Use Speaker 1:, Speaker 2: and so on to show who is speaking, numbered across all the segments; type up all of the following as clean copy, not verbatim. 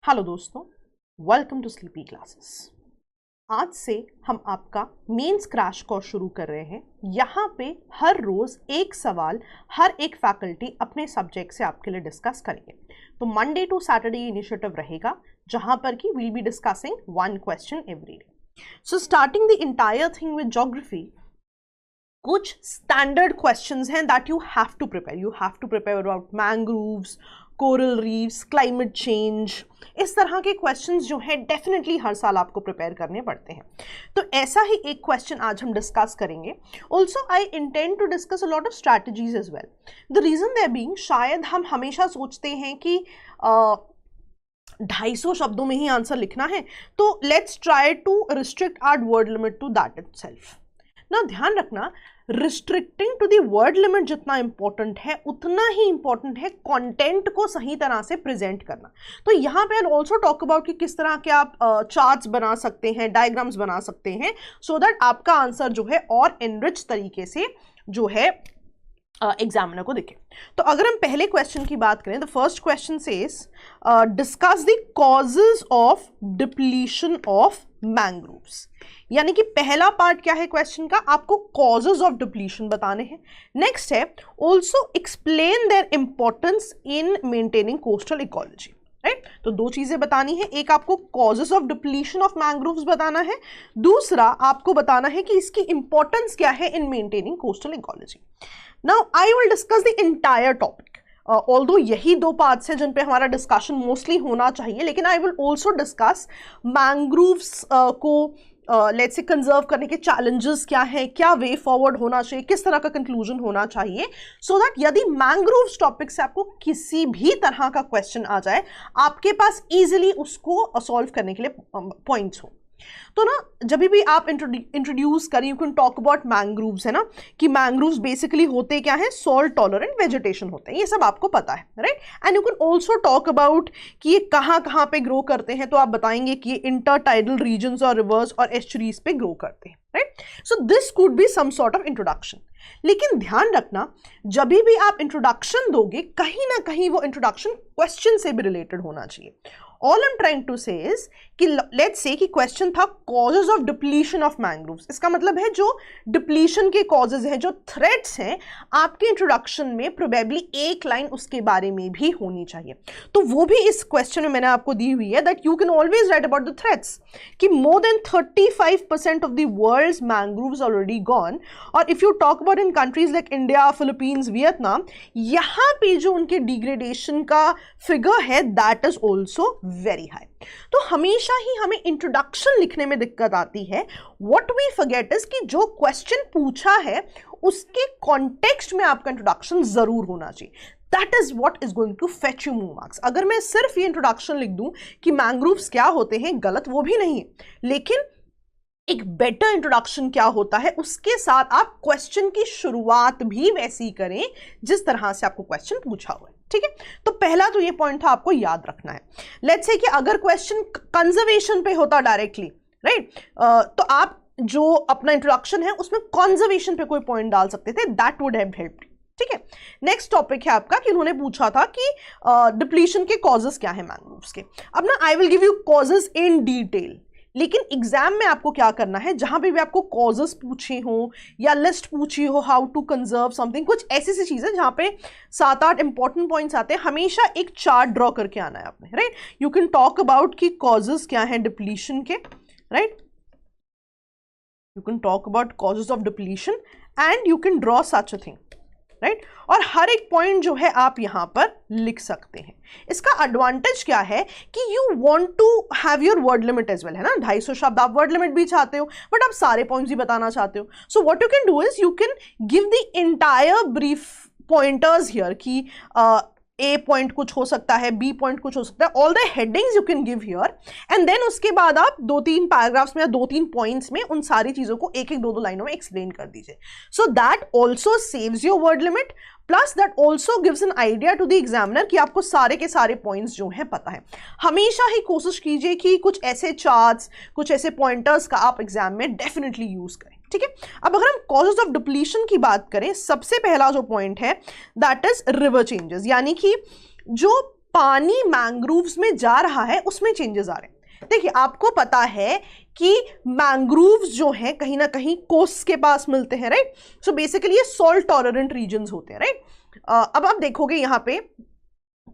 Speaker 1: Hello दोस्तों, welcome to sleepy classes. आज से हम आपका मेंस क्रैश कोर्स शुरू कर रहे हैं। यहाँ पे हर रोज एक सवाल हर एक फैकल्टी अपने सब्जेक्ट से आपके लिए डिस्कस करेंगे। तो मंडे टू सैटरडे इनिशिएटिव रहेगा जहाँ पर कि we'll be discussing one question every day. So starting the entire thing with geography, कुछ स्टैंडर्ड क्वेश्चंस हैं that you have to prepare about mangroves, coral reefs, climate change. इस तरह के questions जो है डेफिनेटली हर साल आपको प्रिपेयर करने पड़ते हैं। तो ऐसा ही एक क्वेश्चन आज हम डिस्कस करेंगे। Also I intend to discuss a lot of strategies as well. The reason there being, शायद हम हमेशा सोचते हैं कि 250 शब्दों में ही आंसर लिखना है, तो let's try to restrict our word limit to that itself. ना ध्यान रखना, restricting to the word limit जितना इंपॉर्टेंट है उतना ही इंपॉर्टेंट है कंटेंट को सही तरह से प्रेजेंट करना। तो यहाँ पे आई ऑल्सो टॉक अबाउट कि किस तरह के आप चार्ट्स बना सकते हैं, डायग्राम्स बना सकते हैं, सो दैट आपका आंसर जो है और एनरिच तरीके से जो है एग्जामिनर को दिखे। तो अगर हम पहले क्वेश्चन की बात करें, the first question says discuss the causes of depletion of mangroves. यानी कि पहला पार्ट क्या है क्वेश्चन का, आपको कॉजेज ऑफ डिप्लीशन बताने हैं। नेक्स्ट है also explain their importance in maintaining coastal ecology. Right, तो दो चीजें बतानी है, एक आपको causes of depletion of mangroves बताना है, दूसरा आपको बताना है कि इसकी इंपॉर्टेंस क्या है in maintaining coastal ecology. Now I will discuss the entire topic. Although यही दो पार्ट्स हैं जिन पे हमारा डिस्कशन मोस्टली होना चाहिए, लेकिन I will also discuss mangroves को लेट्स से कंजर्व करने के चैलेंजेस क्या हैं, क्या वे फॉरवर्ड होना चाहिए, किस तरह का कंक्लूजन होना चाहिए, सो दैट यदि मैंग्रोव्स टॉपिक से आपको किसी भी तरह का क्वेश्चन आ जाए, आपके पास इजीली उसको सॉल्व करने के लिए पॉइंट्स हो। तो ना जब भी आप इंट्रोड्यूस करें, you can talk about mangroves, है ना, कि मैंग्रोव्स बेसिकली होते क्या है, सॉल्ट टॉलरेंट वेजिटेशन होते हैं, ये सब आपको पता है, right. And you can also talk about कि ये कहाँ कहाँ पे ग्रो करते हैं, तो आप बताएंगे कि ये इंटरटाइडल रीजन्स और रिवर्स और एस्चुरीज पे ग्रो करते हैं, right. So this could be some sort of introduction. लेकिन ध्यान रखना, जब भी आप इंट्रोडक्शन दोगे, कहीं ना कहीं वो इंट्रोडक्शन क्वेश्चन से भी रिलेटेड होना चाहिए। All I'm trying to say is कि let's say कि क्वेश्चन था causes of depletion of mangroves। इसका मतलब है जो डिप्लीशन के causes हैं, जो थ्रेट्स हैं, आपके इंट्रोडक्शन में प्रोबेबली एक लाइन उसके बारे में भी होनी चाहिए। तो वो भी इस क्वेश्चन में मैंने आपको दी हुई है, that you can always write about the threats कि more than 35% of the world's mangroves already gone. और if you talk about in countries like India, Philippines, Vietnam, यहाँ पे जो उनके डिग्रेडेशन का फिगर है that is also very high. तो हमेशा ही हमें इंट्रोडक्शन लिखने में दिक्कत आती है। व्हाट वी फॉरगेट इज कि जो क्वेश्चन पूछा है उसके कॉन्टेक्स्ट में आपका इंट्रोडक्शन जरूर होना चाहिए। That is what is going to fetch you more marks. अगर मैं सिर्फ ये इंट्रोडक्शन लिख दूं कि मैंग्रोव्स क्या होते हैं, गलत वो भी नहीं है, लेकिन एक बेटर इंट्रोडक्शन क्या होता है, उसके साथ आप क्वेश्चन की शुरुआत भी वैसी करें जिस तरह से आपको क्वेश्चन पूछा हुआ है, ठीक है। तो पहला तो ये पॉइंट था, आपको याद रखना है। लेट्स से कि अगर क्वेश्चन कंजर्वेशन पे होता डायरेक्टली, राइट, तो आप जो अपना इंट्रोडक्शन है उसमें कंजर्वेशन पे कोई पॉइंट डाल सकते थे, दैट वुड हैव हेल्प्ड, ठीक है। नेक्स्ट टॉपिक है आपका कि उन्होंने पूछा था कि डिप्लीशन के कॉजेस क्या है मैंग्रोव्स के। अब ना I will give you causes in detail, लेकिन एग्जाम में आपको क्या करना है, जहां पे भी आपको कॉजेस पूछे हो या लिस्ट पूछी हो, हाउ टू कंजर्व समथिंग, कुछ ऐसी सी चीजें जहां पे 7-8 इंपॉर्टेंट पॉइंट्स आते हैं, हमेशा एक चार्ट ड्रॉ करके आना है आपने, right. You can talk about कि कॉजेस क्या है डिप्लीशन के, right. You can talk about causes of depletion and you can draw such a thing, right. और हर एक पॉइंट जो है आप यहां पर लिख सकते हैं। इसका एडवांटेज क्या है कि you want to have your word limit as well, है ना। 250 शब्द आप वर्ड लिमिट भी चाहते हो, बट आप सारे पॉइंट्स भी बताना चाहते हो। So what you can do is you can give the entire brief pointers here कि ए पॉइंट कुछ हो सकता है, बी पॉइंट कुछ हो सकता है, all the headings you can give here, and then उसके बाद आप 2-3 पैराग्राफ्स में या 2-3 पॉइंट्स में उन सारी चीजों को 1-1, 2-2 लाइनों में एक्सप्लेन कर दीजिए। So that also saves your word limit, plus that also gives an idea to the examiner कि आपको सारे के सारे पॉइंट्स जो हैं पता है। हमेशा ही कोशिश कीजिए कि कुछ ऐसे चार्ट्स, कुछ ऐसे पॉइंटर्स का आप एग्जाम में डेफिनेटली यूज करें, ठीक है। अब अगर हम कॉजेज ऑफ डिप्लीशन की बात करें, सबसे पहला जो पॉइंट है दैट इज रिवर चेंजेस, यानी कि जो पानी मैंग्रोव्स में जा रहा है उसमें चेंजेस आ रहे हैं। देखिए आपको पता है कि मैंग्रोव्स जो है कहीं ना कहीं कोस्ट के पास मिलते हैं, राइट। सो बेसिकली ये सॉल्ट टॉलरेंट रीजन्स होते हैं, राइट। अब आप देखोगे यहां पे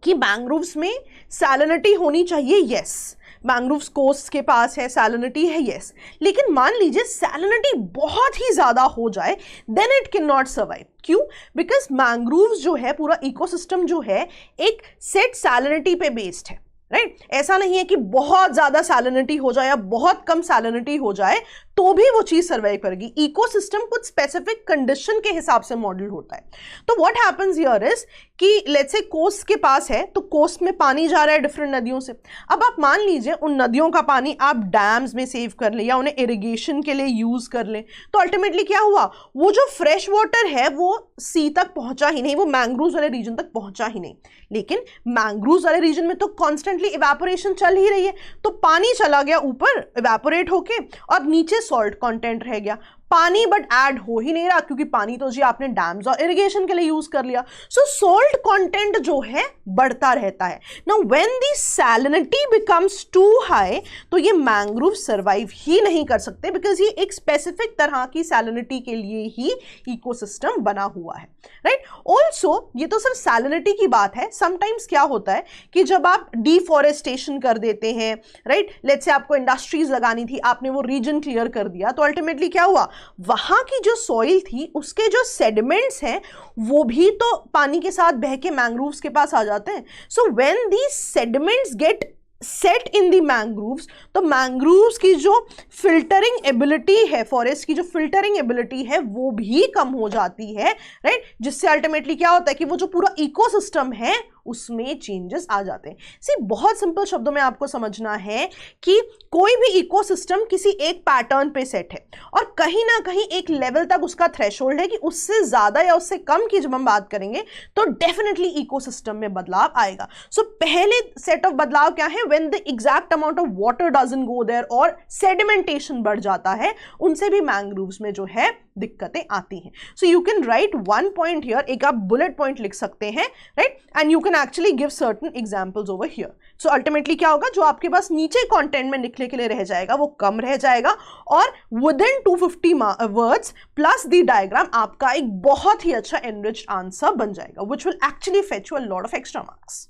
Speaker 1: कि मैंग्रोव्स में सैलिनिटी होनी चाहिए, यस। मैंग्रोव्स कोस्ट के पास है, सैलिनिटी है, यस। लेकिन मान लीजिए सैलिनिटी बहुत ही ज्यादा हो जाए, then it can not survive. क्यों? बिकॉज मैंग्रोव्स जो है, पूरा इकोसिस्टम जो है एक सेट सैलिनिटी पे बेस्ड है, राइट। ऐसा नहीं है कि बहुत ज्यादा सैलिनिटी हो जाए या बहुत कम सैलिनिटी हो जाए तो भी वो चीज सर्वाइव करेगी। इकोसिस्टम कुछ स्पेसिफिक कंडीशन के हिसाब से मॉडल होता है। तो व्हाट हैपेंस हियर इज कि लेट्स से कोस्ट के पास है, तो कोस्ट में पानी जा रहा है डिफरेंट नदियों से। अब आप मान लीजिए उन नदियों का पानी आप डैम्स में सेव कर ले या उन्हें इरिगेशन के लिए यूज कर ले, तो अल्टीमेटली क्या हुआ, वो जो फ्रेश वाटर है वो सी तक पहुंचा ही नहीं, वो मैंग्रोव्स वाले रीजन तक पहुंचा ही नहीं। लेकिन मैंग्रोव्स वाले रीजन में तो कॉन्स्टेंटली इवेपोरेशन चल ही रही है, तो पानी चला गया ऊपर इवेपोरेट होके और नीचे सॉल्ट कंटेंट रह गया। पानी बट ऐड हो ही नहीं रहा, क्योंकि पानी तो जी आपने डैम्स और इरिगेशन के लिए यूज कर लिया। सो सॉल्ट कंटेंट जो है बढ़ता रहता है। Now when the salinity becomes too high, तो ये मैंग्रोव सर्वाइव ही नहीं कर सकते, बिकॉज ये एक स्पेसिफिक तरह की सैलिनिटी के लिए ही इकोसिस्टम बना हुआ है, राइट। ऑल्सो ये तो सिर्फ सैलिनिटी की बात है। समटाइम्स क्या होता है कि जब आप डिफॉरेस्टेशन कर देते हैं, राइट, लेट्स से आपको इंडस्ट्रीज लगानी थी, आपने वो रीजन क्लियर कर दिया, तो अल्टीमेटली क्या हुआ, वहां की जो सॉइल थी उसके जो सेडिमेंट्स हैं वो भी तो पानी के साथ बह के मैंग्रोव्स के पास आ जाते हैं। So when these sediments get set in the mangroves, तो मैंग्रोव्स की जो फिल्टरिंग एबिलिटी है, फॉरेस्ट की जो फिल्टरिंग एबिलिटी है वो भी कम हो जाती है, राइट। जिससे अल्टीमेटली क्या होता है कि वो जो पूरा इकोसिस्टम है उसमें चेंजेस आ जाते हैं। सी बहुत सिंपल शब्दों में आपको समझना है कि कोई भी इकोसिस्टम किसी एक पैटर्न पे सेट है और कहीं ना कहीं एक लेवल तक उसका थ्रेशोल्ड है कि उससे ज्यादा या उससे कम की जब हम बात करेंगे तो डेफिनेटली इकोसिस्टम में बदलाव आएगा। सो पहले सेट ऑफ बदलाव क्या है, when the exact amount of water doesn't go there और सेडिमेंटेशन बढ़ जाता है, उनसे भी मैंग्रोव्स में जो है दिक्कतें आती हैं। So you can write one point here, एक आप बुलेट पॉइंट लिख सकते हैं, right, and you can actually give certain examples over here. So ultimately क्या होगा, जो आपके पास नीचे कंटेंट में लिखने के लिए रह जाएगा वो कम रह जाएगा और within 250 words plus the diagram आपका एक बहुत ही अच्छा एनरिच्ड आंसर बन जाएगा, which will actually fetch you a lot of extra marks.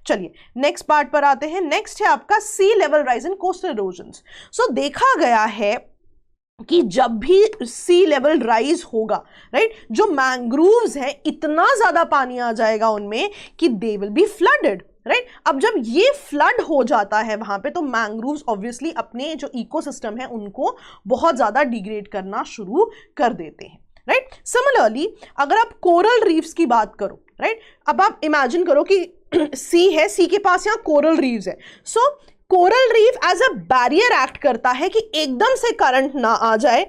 Speaker 1: चलिए नेक्स्ट पार्ट पर आते हैं। नेक्स्ट है आपका sea level rise in coastal erosions. So देखा गया है कि जब भी सी लेवल राइज होगा, राइट, जो मैंग्रोव्स है इतना ज्यादा पानी आ जाएगा उनमें कि they will B flooded, right. अब जब ये फ्लड हो जाता है वहां पे, तो मैंग्रोव्स ऑब्वियसली अपने जो इकोसिस्टम है उनको बहुत ज्यादा डिग्रेड करना शुरू कर देते हैं, राइट। सिमिलरली अगर आप कोरल रीफ्स की बात करो, राइट, अब आप इमेजिन करो कि सी है, सी के पास यहाँ कोरल रीफ्स है। So coral reef as a barrier act करता है कि एकदम से करंट ना आ जाए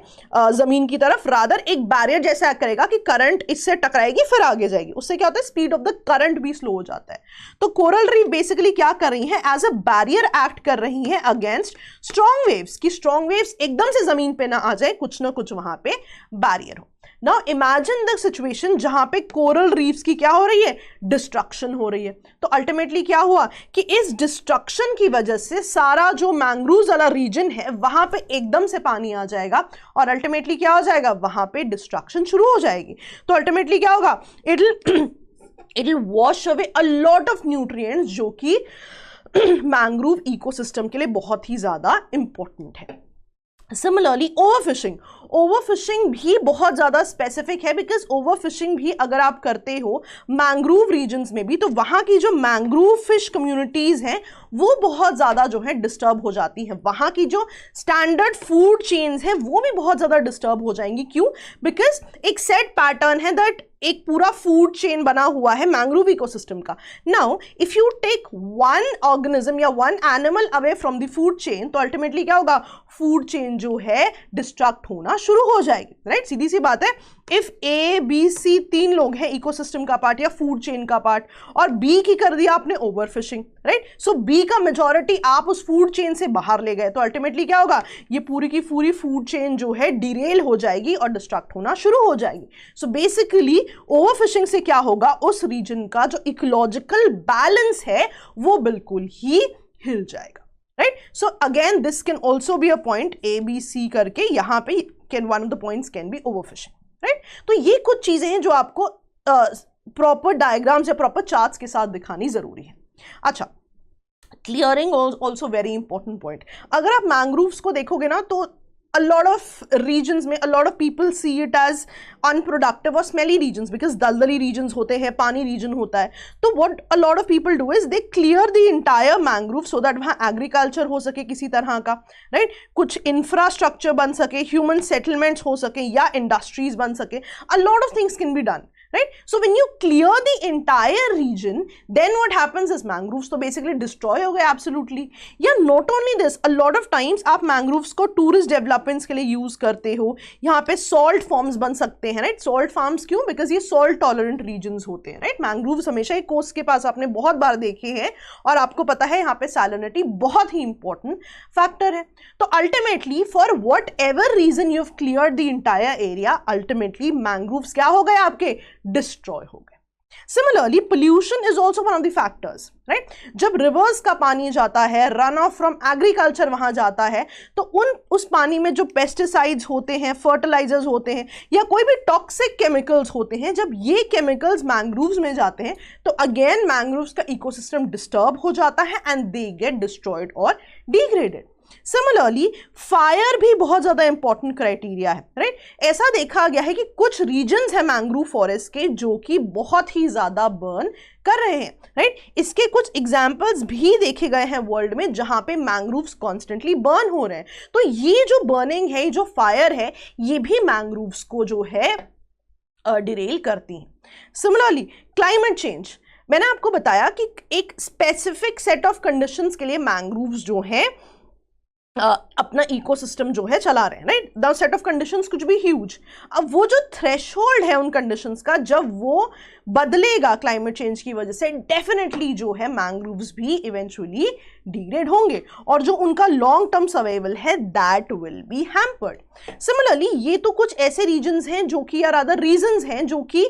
Speaker 1: जमीन की तरफ, रादर एक बैरियर जैसा एक्ट करेगा कि करंट इससे टकराएगी फिर आगे जाएगी। उससे क्या होता है, स्पीड ऑफ द करंट भी स्लो हो जाता है। तो कोरल रीफ बेसिकली क्या कर रही है, एज अ बैरियर एक्ट कर रही है अगेंस्ट स्ट्रॉन्ग वेव्स, कि स्ट्रॉन्ग वेव्स एकदम से जमीन पे ना आ जाए, कुछ ना कुछ वहां पे बैरियर हो। नाउ इमेजिन द सिचुएशन जहां पे कोरल रीफ्स की क्या हो रही है, डिस्ट्रक्शन हो रही है। तो अल्टीमेटली क्या हुआ कि इस डिस्ट्रक्शन की वजह से सारा जो मैंग्रोव्स वाला रीजन है वहां पे एकदम से पानी आ जाएगा और अल्टीमेटली क्या हो जाएगा, वहां पे डिस्ट्रक्शन शुरू हो जाएगी। तो अल्टीमेटली क्या होगा, it will wash away a lot of nutrients जो कि मैंग्रोव इकोसिस्टम के लिए बहुत ही ज्यादा इंपॉर्टेंट है। सिमिलरली ओवरफिशिंग भी बहुत ज़्यादा स्पेसिफिक है, बिकॉज ओवरफिशिंग भी अगर आप करते हो मैंग्रोव रीजन्स में भी, तो वहाँ की जो मैंग्रोव फिश कम्युनिटीज़ हैं वो बहुत ज़्यादा जो है डिस्टर्ब हो जाती हैं। वहाँ की जो स्टैंडर्ड फूड चेन्स हैं वो भी बहुत ज़्यादा डिस्टर्ब हो जाएंगी। क्यों? बिकॉज एक सेट पैटर्न है दैट एक पूरा फूड चेन बना हुआ है मैंग्रोव इकोसिस्टम का। Now if you take one organism या one animal away from the food chain, तो अल्टीमेटली क्या होगा, फूड चेन जो है डिस्ट्रक्ट होना शुरू हो जाएगी, राइट? सीधी सी बात है, इफ ए बी सी 3 लोग हैं इकोसिस्टम का पार्ट या फूड चेन का पार्ट, और बी की कर दिया आपने ओवरफिशिंग, राइट? सो बी का मेजॉरिटी आप उस फूड चेन से बाहर ले गए, तो अल्टीमेटली क्या होगा, ये पूरी की पूरी फूड चेन जो है डिरेल हो जाएगी और डिस्ट्रक्ट होना शुरू हो जाएगी। सो बेसिकली ओवरफिशिंग से क्या होगा, उस रीजन का जो इकोलॉजिकल बैलेंस है वो बिल्कुल ही हिल जाएगा, right? So again this can also be a point A B C करके, यहां पे can one of the points can be overfishing, right? तो ये कुछ चीजें हैं जो आपको प्रॉपर डायग्राम्स या प्रॉपर चार्ट्स के साथ दिखानी जरूरी है। अच्छा, clearing also very important point. अगर आप मैंग्रोव्स को देखोगे ना, तो a lot of regions में a lot of people see it as unproductive or smelly regions because दलदली regions होते हैं, पानी region होता है। तो what a lot of people do is they clear the entire mangrove so that वहाँ agriculture हो सके किसी तरह का, right? कुछ infrastructure बन सके, human settlements हो सके या industries बन सके, a lot of things can be done, right? So when you clear the entire region, then what happens is mangroves तो basically destroy हो गए absolutely। या not only this, a lot of times आप mangroves को tourist developments के लिए use करते हो, यहाँ पे salt farms बन सकते हैं, right? Salt farms क्यों? Because ये salt tolerant regions होते हैं, right? mangroves हमेशा एक coast के पास आपने बहुत बार देखे हैं और आपको पता है यहाँ पे salinity बहुत ही important factor है। तो ultimately for whatever reason you've cleared the entire area, ultimately mangroves क्या हो गए आपके, डिस्ट्रॉय हो गए। Similarly pollution is also one of the factors, right? जब रिवर्स का पानी जाता है, रन ऑफ फ्रॉम एग्रीकल्चर वहां जाता है, तो उस पानी में जो पेस्टिसाइड्स होते हैं, फर्टिलाइजर्स होते हैं या कोई भी टॉक्सिक केमिकल्स होते हैं, जब ये केमिकल्स मैंग्रोव्स में जाते हैं तो अगेन मैंग्रोव्स का इकोसिस्टम डिस्टर्ब हो जाता है एंड दे गेट डिस्ट्रॉयड और डिग्रेडेड। सिमिलरली फायर भी बहुत ज्यादा इंपॉर्टेंट क्राइटेरिया है, राइट? ऐसा देखा गया है कि कुछ रीजन्स है मैंग्रोव फॉरेस्ट के जो कि बहुत ही ज्यादा बर्न कर रहे हैं, राइट? इसके कुछ एग्जांपल्स भी देखे गए हैं वर्ल्ड में जहां पे मैंग्रोव्स कॉन्स्टेंटली बर्न हो रहे हैं। तो ये जो बर्निंग है, जो फायर है, ये भी मैंग्रोव्स को जो है डिरेल करती हैं। सिमिलरली क्लाइमेट चेंज, मैंने आपको बताया कि एक स्पेसिफिक सेट ऑफ कंडीशंस के लिए मैंग्रोव्स जो है अपना इकोसिस्टम जो है चला रहे हैं, right? The set of conditions कुछ भी ह्यूज। अब वो जो थ्रेशोल्ड है उन कंडीशंस का, जब वो बदलेगा क्लाइमेट चेंज की वजह से, डेफिनेटली जो है मैंग्रोव्स भी इवेंचुअली डिग्रेड होंगे और जो उनका लॉन्ग टर्म सर्वाइवल है that will be hampered. Similarly ये तो कुछ ऐसे रीजन्स हैं जो कि, या अदर रीजन्स हैं जो कि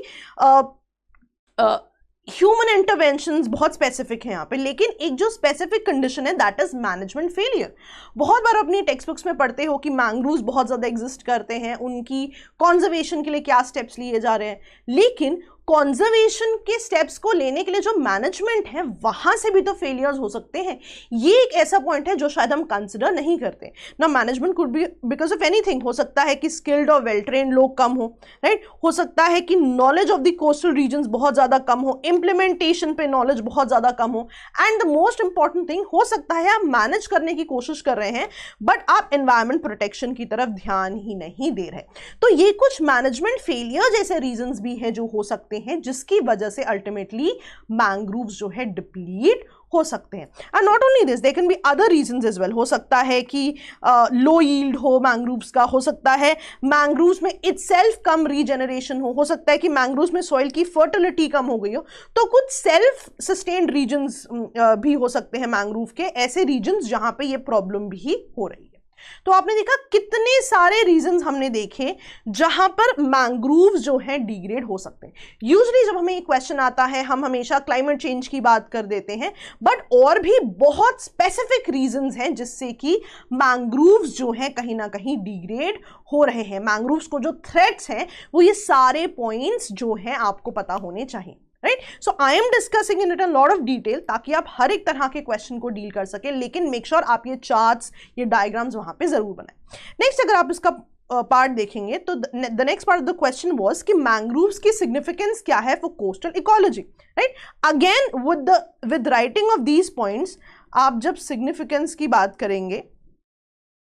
Speaker 1: ह्यूमन इंटरवेंशंस बहुत स्पेसिफिक है यहाँ पे, लेकिन एक जो स्पेसिफिक कंडीशन है दैट इज मैनेजमेंट फेलियर। बहुत बार अपनी टेक्स्ट बुक्स में पढ़ते हो कि मैंग्रोव्स बहुत ज़्यादा एग्जिस्ट करते हैं, उनकी कॉन्जर्वेशन के लिए क्या स्टेप्स लिए जा रहे हैं, लेकिन कॉन्जर्वेशन के स्टेप्स को लेने के लिए जो मैनेजमेंट है वहां से भी तो फेलियर्स हो सकते हैं। ये एक ऐसा पॉइंट है जो शायद हम कंसिडर नहीं करते ना। Management could be because of anything, हो सकता है कि स्किल्ड और वेल ट्रेन्ड लोग कम हो, राइट? हो सकता है कि knowledge of the coastal regions बहुत ज़्यादा कम हो, इम्प्लीमेंटेशन पे नॉलेज बहुत ज़्यादा कम हो, and the most important thing, हो सकता है आप मैनेज करने की कोशिश कर रहे हैं बट आप एनवायरमेंट प्रोटेक्शन की तरफ ध्यान ही नहीं दे रहे। तो ये कुछ मैनेजमेंट फेलियर जैसे रीजन्स भी हैं जो हो सकते हैं, जिसकी वजह से अल्टीमेटली मैंग्रोव्स जो है डिप्लीट हो सकते हैं। And not only this, there can be other reasons as well. हो सकता है कि लो यील्ड हो मैंग्रोव्स का, हो सकता है मैंग्रोव्स में इटसेल्फ कम रीजनरेशन हो सकता है कि मैंग्रोव्स में सॉइल की फर्टिलिटी कम हो गई हो। तो कुछ सेल्फ सस्टेन्ड रीजन्स भी हो सकते हैं मैंग्रोव के, ऐसे रीजन्स जहां पे ये प्रॉब्लम भी हो रही है। तो आपने देखा कितने सारे रीजंस हमने देखे जहां पर मैंग्रोव्स जो है डिग्रेड हो सकते हैं। यूजुअली जब हमें एक क्वेश्चन आता है हम हमेशा क्लाइमेट चेंज की बात कर देते हैं, बट और भी बहुत स्पेसिफिक रीजंस हैं जिससे कि मैंग्रोव्स जो है कहीं ना कहीं डिग्रेड हो रहे हैं। मैंग्रोव्स को जो थ्रेट्स हैं वो ये सारे पॉइंट्स जो हैं आपको पता होने चाहिए, right? So I am discussing in it a lot of detail ताकि आप हर एक तरह के क्वेश्चन को डील कर सके, लेकिन मेक श्योर आप ये चार्ट्स, ये डायग्राम्स वहां पे जरूर बनाएं। नेक्स्ट अगर आप इसका पार्ट देखेंगे तो the next part of the question was कि मैंग्रोव्स की सिग्निफिकेंस क्या है for coastal ecology, right? Again with writing of these points, आप जब सिग्निफिकेंस की बात करेंगे,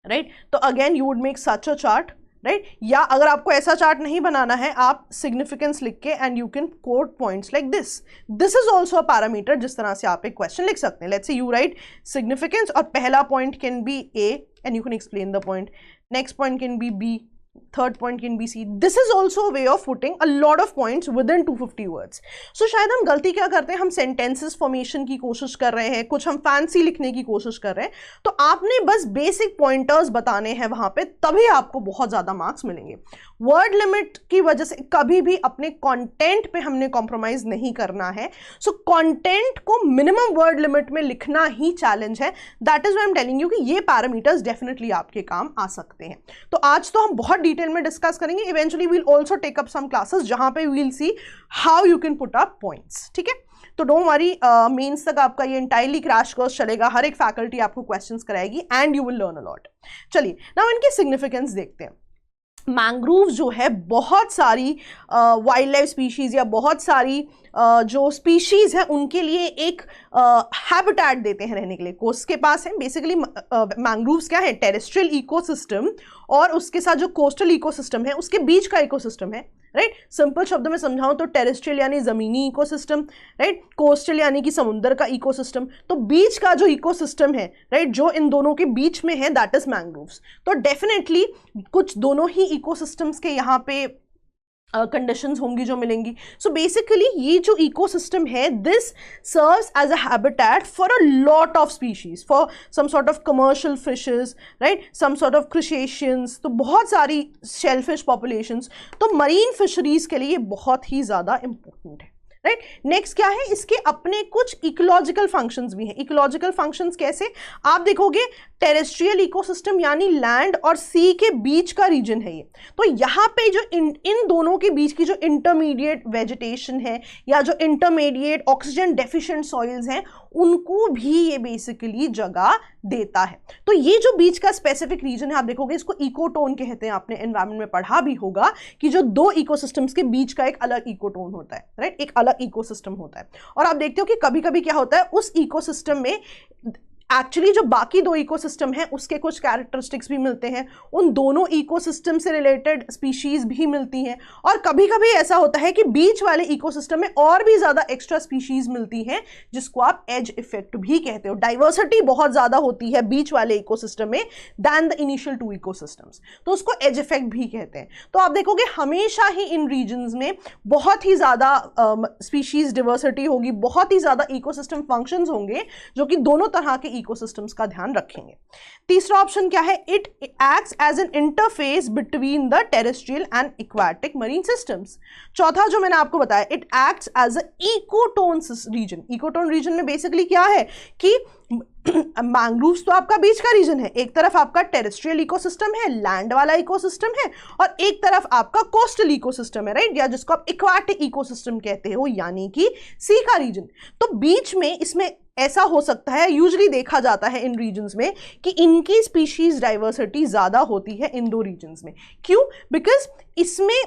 Speaker 1: राइट, तो again you would make such a chart, right? या अगर आपको ऐसा चार्ट नहीं बनाना है, आप सिग्निफिकेंस लिख के and you can coat points like this is also a parameter, जिस तरह से आप एक क्वेश्चन लिख सकते हैं। Let's say you right significance और पहला point can be A and you can explain the point, next point can be B, third point can be C. This is also a way of putting a lot of points within 250 words. So शायद हम गलती क्या करते हैं, हम sentences formation की कोशिश कर रहे हैं, कुछ हम fancy लिखने की कोशिश कर रहे हैं, तो आपने बस basic pointers बताने हैं वहां पे, तभी आपको बहुत ज़्यादा मार्क्स मिलेंगे. वर्ड लिमिट की वजह से कभी भी अपने कंटेंट पे हमने कॉम्प्रोमाइज नहीं करना है. सो कंटेंट को मिनिमम वर्ड लिमिट में लिखना ही चैलेंज है. That is why I am telling you कि ये पैरामीटर्स डेफिनेटली आपके काम आ सकते हैं. तो आज तो हम बहुत डिटेल में डिस्कस करेंगे. Eventually we'll also take up some classes जहां पे we'll see how you can put up points. ठीक है, तो डोंट वरी, मेंस तक आपका ये इंटायरली क्रैश कोर्स चलेगा. हर एक फैकल्टी आपको क्वेश्चंस कराएगी and you will learn a lot. चलिए नाउ इनकी सिग्निफिकेंस देखते हैं. मैंग्रोव्स जो है बहुत सारी वाइल्ड लाइफ स्पीशीज़ या बहुत सारी जो स्पीशीज़ हैं उनके लिए एक हैबिटेट देते हैं रहने के लिए. कोस्ट के पास है बेसिकली. मैंग्रोव्स क्या है, टेरेस्ट्रियल इकोसिस्टम, और उसके साथ जो कोस्टल इकोसिस्टम है उसके बीच का इकोसिस्टम है. राइट, सिंपल शब्दों में समझाऊं तो टेरेस्ट्रियल यानी ज़मीनी इकोसिस्टम, राइट, कोस्टल यानी कि समुद्र का इकोसिस्टम. तो बीच का जो इकोसिस्टम है, राइट, जो इन दोनों के बीच में है, दैट इज मैंग्रोव्स. तो डेफिनेटली कुछ दोनों ही इकोसिस्टम्स के यहाँ पे कंडीशंस होंगी जो मिलेंगी. सो बेसिकली ये जो इकोसिस्टम है, this serves as a habitat for a lot of species, for some sort of commercial fishes, right, some sort of crustaceans, तो बहुत सारी शेलफिश पॉपुलेशंस. तो मरीन फिशरीज के लिए बहुत ही ज़्यादा इंपॉर्टेंट है. राइट, नेक्स्ट क्या है, इसके अपने कुछ इकोलॉजिकल फंक्शंस भी हैं. इकोलॉजिकल फंक्शंस कैसे, आप देखोगे टेरेस्ट्रियल इकोसिस्टम यानी लैंड और सी के बीच का रीजन है ये. तो यहाँ पे जो इन दोनों के बीच की जो इंटरमीडिएट वेजिटेशन है या जो इंटरमीडिएट ऑक्सीजन डेफिशिएंट सॉइल्स हैं, उनको भी ये बेसिकली जगह देता है. तो ये जो बीच का स्पेसिफिक रीजन है, आप देखोगे इसको इकोटोन कहते हैं. आपने एनवायरनमेंट में पढ़ा भी होगा कि जो दो इकोसिस्टम्स के बीच का एक अलग इकोटोन होता है, राइट, एक अलग इकोसिस्टम होता है. और आप देखते हो कि कभी कभी क्या होता है, उस इकोसिस्टम में एक्चुअली जो बाकी दो इकोसिस्टम हैं उसके कुछ कैरेक्टरिस्टिक्स भी मिलते हैं, उन दोनों इकोसिस्टम से रिलेटेड स्पीशीज भी मिलती हैं. और कभी कभी ऐसा होता है कि बीच वाले इकोसिस्टम में और भी ज़्यादा एक्स्ट्रा स्पीशीज मिलती हैं, जिसको आप एज इफेक्ट भी कहते हो. डाइवर्सिटी बहुत ज़्यादा होती है बीच वाले इकोसिस्टम में than the initial two ecosystems, तो उसको एज इफेक्ट भी कहते हैं. तो आप देखोगे हमेशा ही इन रीजन्स में बहुत ही ज़्यादा स्पीशीज डिवर्सिटी होगी, बहुत ही ज़्यादा इकोसिस्टम फंक्शंस होंगे जो कि दोनों तरह के इकोसिस्टम्स का ध्यान रखेंगे. तीसरा ऑप्शन क्या है, it acts as an interface between the terrestrial and aquatic marine systems. चौथा जो मैंने आपको बताया, it acts as a ecotone region. Ecotone region में बेसिकली क्या है कि मैंग्रोव्स तो आपका बीच का रीजन है, एक तरफ आपका टेरेस्ट्रियल इकोसिस्टम है, लैंड वाला इकोसिस्टम है, और एक तरफ आपका कोस्टल इकोसिस्टम है, राइट, या जिसको आप एक्वाटिक इकोसिस्टम कहते हो यानी कि सी का रीजन. तो बीच में इसमें ऐसा हो सकता है, यूजुअली देखा जाता है इन रीजन्स में कि इनकी स्पीशीज डाइवर्सिटी ज़्यादा होती है इन दो रीजन्स में. क्यों, बिकॉज इसमें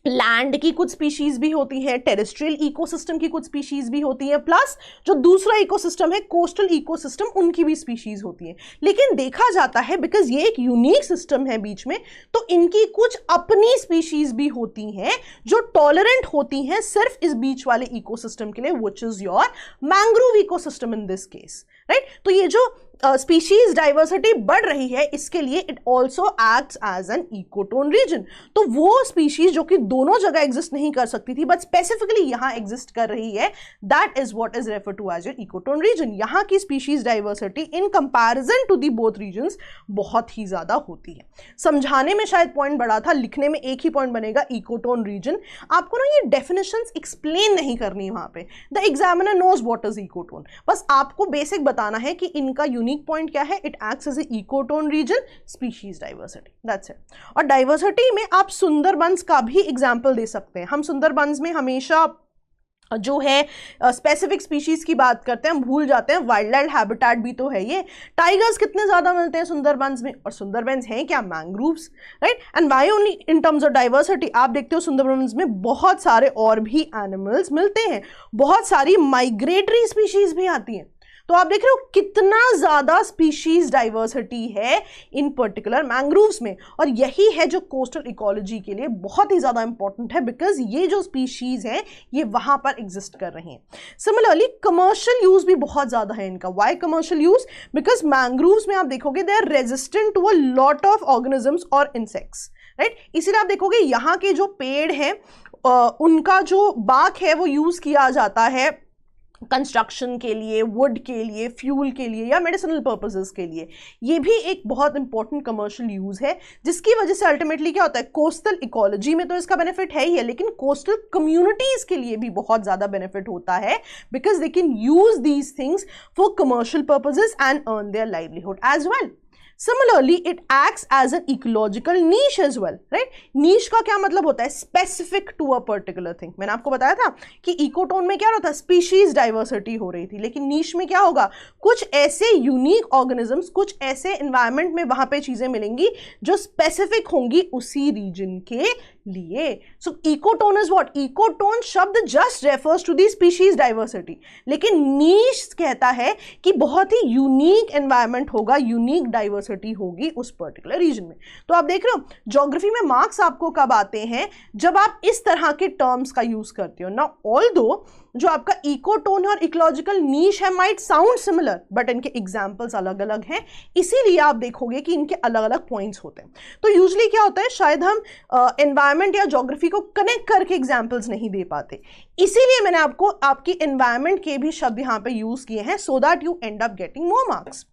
Speaker 1: लैंड की कुछ स्पीशीज भी होती है, टेरेस्ट्रियल इकोसिस्टम की कुछ स्पीशीज भी होती है, प्लस जो दूसरा इकोसिस्टम है कोस्टल इकोसिस्टम, उनकी भी स्पीशीज होती है. लेकिन देखा जाता है बिकॉज ये एक यूनिक सिस्टम है बीच में, तो इनकी कुछ अपनी स्पीशीज भी होती हैं जो टॉलरेंट होती हैं सिर्फ इस बीच वाले इकोसिस्टम के लिए, which is your mangrove ecosystem in this case, right. तो ये जो स्पीशीज डाइवर्सिटी बढ़ रही है, इसके लिए it also acts as an ecotone region. तो वो स्पीशीज जो कि दोनों जगह एग्जिस्ट नहीं कर सकती थी बट स्पेसिफिकली यहां एग्जिस्ट कर रही है, that is what is refer to as your ecotone region. यहां की species diversity in comparison to the both regions बहुत ही ज्यादा होती है. समझाने में शायद पॉइंट बड़ा था, लिखने में एक ही पॉइंट बनेगा, इकोटोन रीजन. आपको ना ये डेफिनेशंस एक्सप्लेन नहीं करनी वहां पे. The examiner knows what is ecotone, बस आपको बेसिक बताना है कि इनका यूनिक पॉइंट क्या है, it acts as a ecotone region, species diversity, that's it. और डाइवर्सिटी में आप सुंदरबंस का भी एग्जांपल दे सकते हैं. हम सुंदरबंस में हमेशा जो है स्पेसिफिक स्पीशीज की बात करते हैं, हम भूल जाते हैं वाइल्ड लाइफ हैबिटेट भी तो है ये. टाइगर्स कितने ज्यादा मिलते हैं सुंदरबंस में, और सुंदरबंस हैं क्या, mangroves, right. And why only in terms of diversity, आप देखते हो सुंदरबंस में बहुत सारे और भी एनिमल्स मिलते हैं, बहुत सारी माइग्रेटरी स्पीशीज भी आती हैं. तो आप देख रहे हो कितना ज्यादा स्पीशीज डाइवर्सिटी है इन पर्टिकुलर मैंग्रोव्स में, और यही है जो कोस्टल इकोलॉजी के लिए बहुत ही ज्यादा इंपॉर्टेंट है, बिकॉज ये जो स्पीशीज हैं ये वहां पर एग्जिस्ट कर रही हैं। सिमिलरली कमर्शियल यूज भी बहुत ज्यादा है इनका। Why commercial use? Because mangroves में आप देखोगे they are resistant to a lot of organisms और इंसेक्ट्स, राइट। इसीलिए आप देखोगे यहाँ के जो पेड़ हैं उनका जो बाक है वो यूज किया जाता है कंस्ट्रक्शन के लिए, वुड के लिए, फ्यूल के लिए या मेडिसिनल पर्पसेस के लिए। ये भी एक बहुत इंपॉर्टेंट कमर्शियल यूज है, जिसकी वजह से अल्टीमेटली क्या होता है, कोस्टल इकोलॉजी में तो इसका बेनिफिट है ही है, लेकिन कोस्टल कम्युनिटीज के लिए भी बहुत ज्यादा बेनिफिट होता है, because they can use these things for commercial purposes and earn their livelihood as well. Similarly, it acts as an ecological niche as well, right? Niche का क्या मतलब होता है? Specific to a particular thing. मैंने आपको बताया था कि इकोटोन में क्या होता है, स्पीशीज डाइवर्सिटी हो रही थी, लेकिन नीश में क्या होगा, कुछ ऐसे यूनिक ऑर्गेनिजम्स, कुछ ऐसे एनवायरमेंट में वहां पे चीजें मिलेंगी जो स्पेसिफिक होंगी उसी रीजन के लिए। So ecotone is what? Ecotone शब्द just refers to the species diversity, लेकिन नीश कहता है कि बहुत ही यूनिक एनवायरमेंट होगा, यूनिक डाइवर्सिटी होगी उस पर्टिकुलर रीजन में। तो आप देख रहे हो ज्योग्राफी में मार्क्स आपको कब आते हैं, जब आप इस तरह के टर्म्स का यूज करते हो ना। ऑल्दो जो आपका इकोटोन और इकोलॉजिकल नीश है माइट साउंड सिमिलर, बट इनके एग्जाम्पल्स अलग अलग हैं, इसीलिए आप देखोगे कि इनके अलग अलग पॉइंट्स होते हैं। तो यूजली क्या होता है, शायद हम एनवायरमेंट या ज्योग्राफी को कनेक्ट करके एग्जाम्पल्स नहीं दे पाते, इसीलिए मैंने आपको आपकी एनवायरमेंट के भी शब्द यहाँ पे यूज किए हैं, so that you and up getting more marks.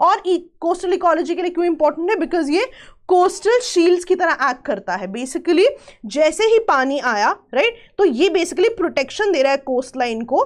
Speaker 1: और कोस्टल इकोलॉजी के लिए क्यों इंपॉर्टेंट है, बिकॉज ये कोस्टल शील्ड्स की तरह एक्ट करता है। बेसिकली जैसे ही पानी आया, राइट, तो ये बेसिकली प्रोटेक्शन दे रहा है कोस्ट लाइन को,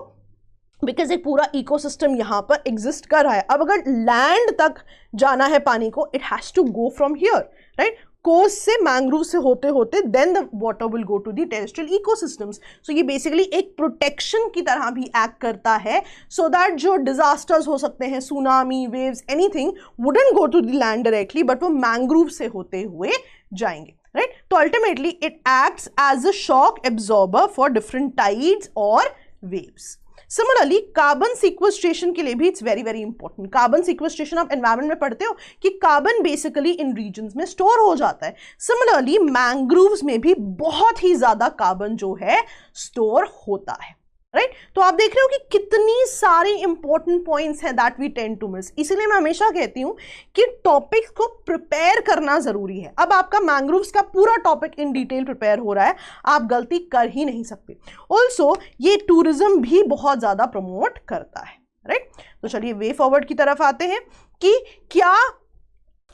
Speaker 1: बिकॉज एक पूरा इकोसिस्टम यहां पर एग्जिस्ट कर रहा है। अब अगर लैंड तक जाना है पानी को, it has to go from here, right, coast से, मैंग्रोव से होते होते then the water will go to the terrestrial ecosystems. So ये बेसिकली एक प्रोटेक्शन की तरह भी एक्ट करता है, सो दैट जो डिजास्टर्स हो सकते हैं, tsunami, waves, anything wouldn't go to the land directly, but वो मैंग्रोव से होते हुए जाएंगे, राइट। तो ultimately it acts as a shock absorber for different tides और वेव्स। सिमिलरली कार्बन सिक्वेस्ट्रेशन के लिए भी it's very very important. Carbon sequestration आप एनवायरमेंट में पढ़ते हो कि कार्बन बेसिकली इन रीजन्स में स्टोर हो जाता है। सिमिलरली मैंग्रोव्स में भी बहुत ही ज्यादा कार्बन जो है स्टोर होता है, राइट। तो आप देख रहे हो कि कितनी सारी इंपॉर्टेंट पॉइंट्स हैं that we tend to miss. इसीलिए मैं हमेशा कहती हूं कि टॉपिक को प्रिपेयर करना जरूरी है। अब आपका मैंग्रोव्स का पूरा टॉपिक इन डिटेल प्रिपेयर हो रहा है, आप गलती कर ही नहीं सकते। ऑल्सो ये टूरिज्म भी बहुत ज्यादा प्रमोट करता है, राइट। तो चलिए वे फॉरवर्ड की तरफ आते हैं कि क्या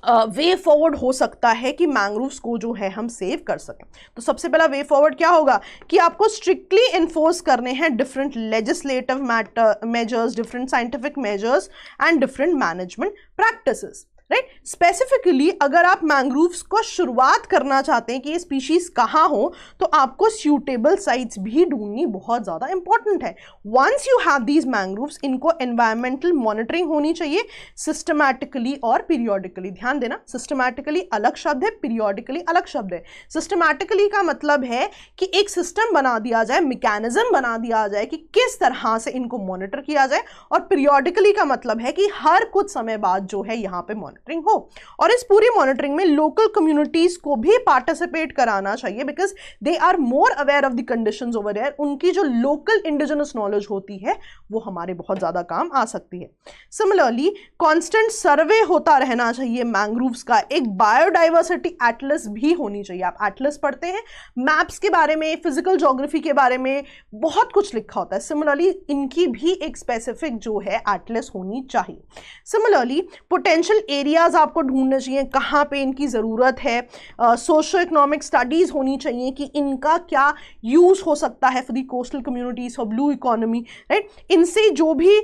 Speaker 1: वे फॉरवर्ड हो सकता है कि मैंग्रोव्स को जो है हम सेव कर सकें। तो सबसे पहला वे फॉरवर्ड क्या होगा कि आपको स्ट्रिक्टली इन्फोर्स करने हैं different legislative measures, different scientific measures and different management practices, right. Specifically अगर आप मैंग्रोव्स को शुरुआत करना चाहते हैं कि ये स्पीशीज कहाँ हो, तो आपको सूटेबल साइट्स भी ढूंढनी बहुत ज़्यादा इंपॉर्टेंट है। Once you have these mangroves, इनको एनवायरमेंटल मॉनिटरिंग होनी चाहिए सिस्टमैटिकली और पीरियोडिकली। ध्यान देना, सिस्टमैटिकली अलग शब्द है, पीरियोडिकली अलग शब्द है। सिस्टमैटिकली का मतलब है कि एक सिस्टम बना दिया जाए, मैकेनिज्म बना दिया जाए कि किस तरह से इनको मॉनिटर किया जाए, और पीरियोडिकली का मतलब है कि हर कुछ समय बाद जो है यहाँ पे मॉनिटरिंग हो। और इस पूरी मॉनिटरिंग में लोकल कम्युनिटीज को भी पार्टिसिपेट कराना चाहिए, because they are more aware of the conditions over there. उनकी जो लोकल इंडिजिनस नॉलेज होती है वो हमारे बहुत ज्यादा काम आ सकती है। सिमिलरली कांस्टेंट सर्वे होता रहना चाहिए मैंग्रोव्स का। एक बायोडाइवर्सिटी एटलस भी होनी चाहिए। आप एटलस पढ़ते हैं, मैप्स के बारे में, फिजिकल ज्योग्राफी के बारे में बहुत कुछ लिखा होता है। सिमिलरली इनकी भी एक स्पेसिफिक जो है एटलस होनी चाहिए। सिमिलरली पोटेंशियल एरियाज आपको ढूंढने चाहिए, कहाँ पे इनकी ज़रूरत है। सोशो इकोनॉमिक स्टडीज़ होनी चाहिए कि इनका क्या यूज़ हो सकता है for the coastal communities, for blue economy, right. इनसे जो भी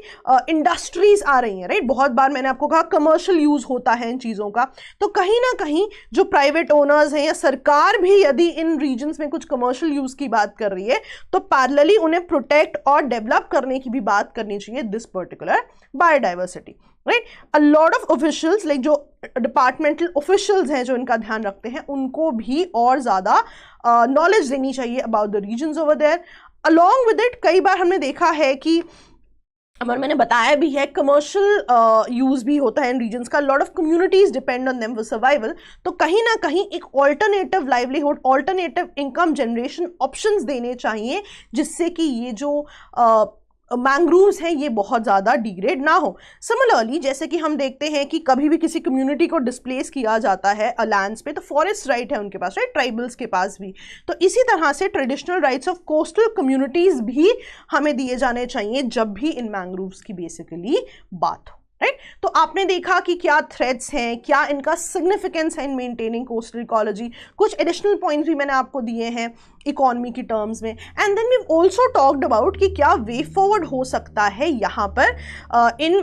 Speaker 1: इंडस्ट्रीज आ रही हैं, राइट, बहुत बार मैंने आपको कहा कमर्शियल यूज़ होता है इन चीज़ों का, तो कहीं ना कहीं जो प्राइवेट ओनर्स हैं या सरकार भी यदि इन रीजन्स में कुछ कमर्शियल यूज़ की बात कर रही है, तो पैरेलली उन्हें प्रोटेक्ट और डेवलप करने की भी बात करनी चाहिए this particular biodiversity, right. A lot of officials, like जो डिपार्टमेंटल ऑफिशियल्स हैं जो इनका ध्यान रखते हैं, उनको भी और ज़्यादा नॉलेज देनी चाहिए about the regions over there. Along with it कई बार हमने देखा है कि और मैंने बताया भी है कमर्शियल यूज भी होता है इन रीजन्स का, lot of communities depend on them for survival. तो कहीं ना कहीं एक alternative livelihood, alternative income generation options देने चाहिए, जिससे कि ये जो मैंग्रोव्स हैं ये बहुत ज़्यादा डिग्रेड ना हो। सिमिलरली जैसे कि हम देखते हैं कि कभी भी किसी कम्युनिटी को डिस्प्लेस किया जाता है लैंड्स पे, तो फॉरेस्ट राइट है उनके पास, राइट, ट्राइबल्स के पास भी। तो इसी तरह से traditional rights of coastal communities भी हमें दिए जाने चाहिए जब भी इन मैंग्रोव्स की बेसिकली बात हो, राइट। तो आपने देखा कि क्या थ्रेड्स हैं, क्या इनका सिग्निफिकेंस है इन मेंटेनिंग कोस्टल इकोलॉजी। कुछ एडिशनल पॉइंट्स भी मैंने आपको दिए हैं इकोनॉमी की टर्म्स में। And then we also talked about कि क्या वे फॉरवर्ड हो सकता है यहाँ पर इन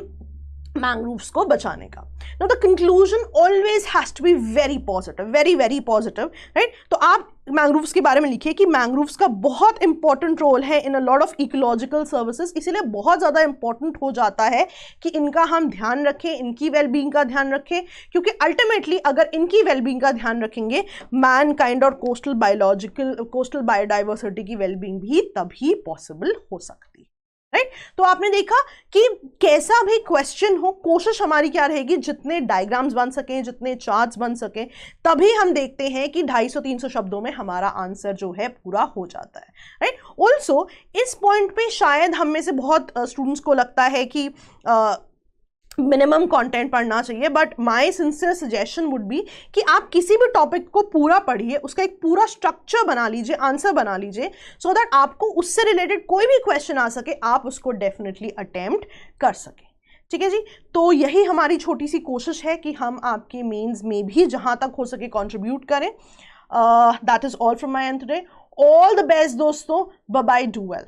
Speaker 1: मैंग्रोव्स को बचाने का। Now the conclusion always has to be very positive, very very positive, right? तो आप मैंग्रोव्स के बारे में लिखिए कि मैंग्रोव्स का बहुत इंपॉर्टेंट रोल है in a lot of ecological services, इसीलिए बहुत ज़्यादा इंपॉर्टेंट हो जाता है कि इनका हम ध्यान रखें, इनकी वेलबींग का ध्यान रखें, क्योंकि अल्टीमेटली अगर इनकी वेलबींग का ध्यान रखेंगे, मैन काइंड और कोस्टल बायोडाइवर्सिटी की वेलबींग भी तभी पॉसिबल हो सकती है, राइट। तो आपने देखा कि कैसा भी क्वेश्चन हो, कोशिश हमारी क्या रहेगी, जितने डायग्राम्स बन सकें, जितने चार्ट्स बन सकें, तभी हम देखते हैं कि 250-300 शब्दों में हमारा आंसर जो है पूरा हो जाता है, राइट। ऑल्सो इस पॉइंट पे शायद हम में से बहुत स्टूडेंट्स को लगता है कि मिनिमम कंटेंट पढ़ना चाहिए, but my sincere suggestion would be कि आप किसी भी टॉपिक को पूरा पढ़िए, उसका एक पूरा स्ट्रक्चर बना लीजिए, आंसर बना लीजिए, सो दैट आपको उससे रिलेटेड कोई भी क्वेश्चन आ सके, आप उसको डेफिनेटली अटेम्प्ट कर सकें, ठीक है जी। तो यही हमारी छोटी सी कोशिश है कि हम आपके मेंस में भी जहां तक हो सके कंट्रीब्यूट करें। That is all from my and today. All the best दोस्तों, बाय बाय, डू वेल।